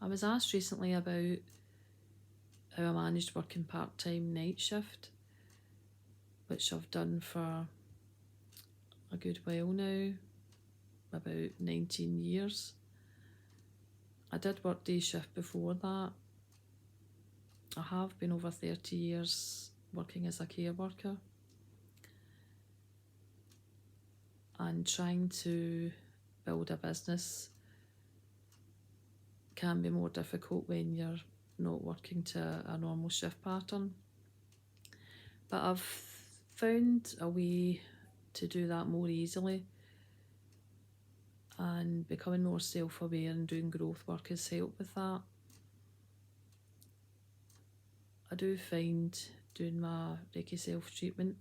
was asked recently about how I managed working part-time night shift, which I've done for a good while now, about 19 years. I did work day shift before that. I have been over 30 years working as a care worker, and trying to build a business can be more difficult when you're not working to a normal shift pattern. But I've found a way to do that more easily, and becoming more self-aware and doing growth work has helped with that. I do find doing my Reiki self-treatment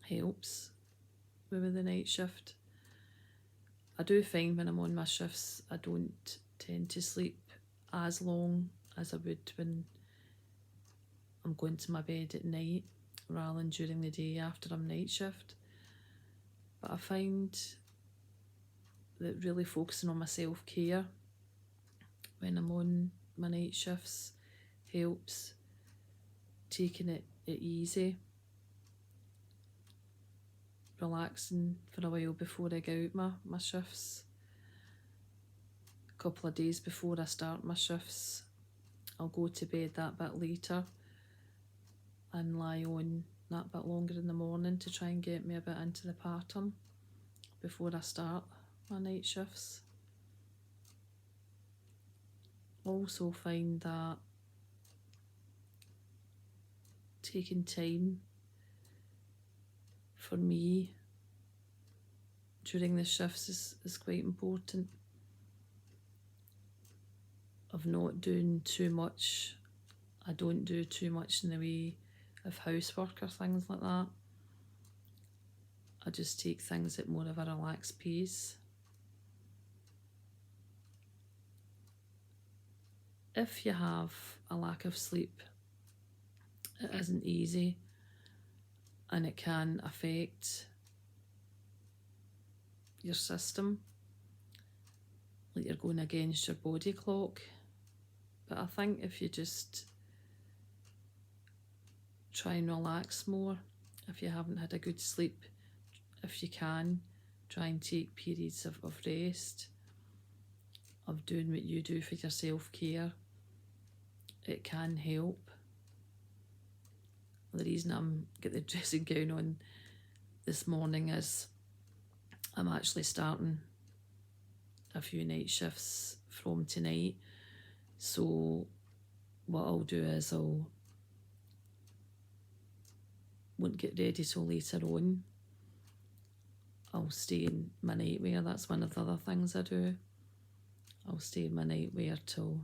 helps with the night shift. I do find when I'm on my shifts, I don't tend to sleep as long as I would when I'm going to my bed at night, rather than during the day after I'm night shift. But I find that really focusing on my self-care when I'm on my night shifts helps. Taking it easy, relaxing for a while before I go out my shifts. A couple of days before I start my shifts, I'll go to bed that bit later and lie on that bit longer in the morning to try and get me a bit into the pattern before I start my night shifts. Also find that taking time for me during the shifts is quite important. Of not doing too much. I don't do too much in the way of housework or things like that. I just take things at more of a relaxed pace. If you have a lack of sleep, it isn't easy, and it can affect your system, like you're going against your body clock. But I think if you just try and relax more, if you haven't had a good sleep, if you can, try and take periods of rest, of doing what you do for your self-care, it can help. The reason I'm got the dressing gown on this morning is I'm actually starting a few night shifts from tonight. So what I'll do is won't get ready till later on. I'll stay in my nightwear. That's one of the other things I do. I'll stay in my nightwear till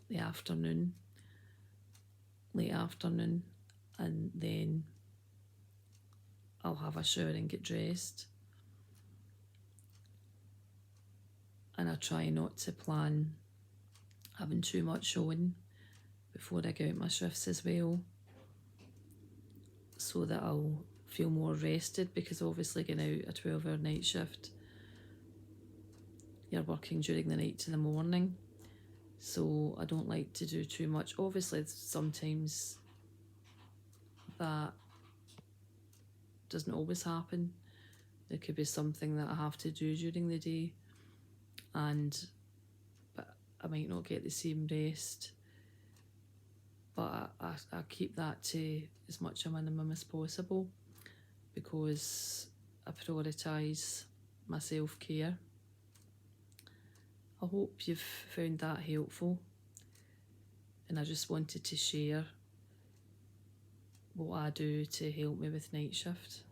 the afternoon, late afternoon, and then I'll have a shower and get dressed. And I try not to plan having too much on before I go out my shifts as well, so that I'll feel more rested, because obviously going out a 12-hour night shift, you're working during the night to the morning. So I don't like to do too much. Obviously sometimes that doesn't always happen. There could be something that I have to do during the day, but I might not get the same rest. But I keep that to as much a minimum as possible, because I prioritise my self-care. I hope you've found that helpful, and I just wanted to share what I do to help me with night shift.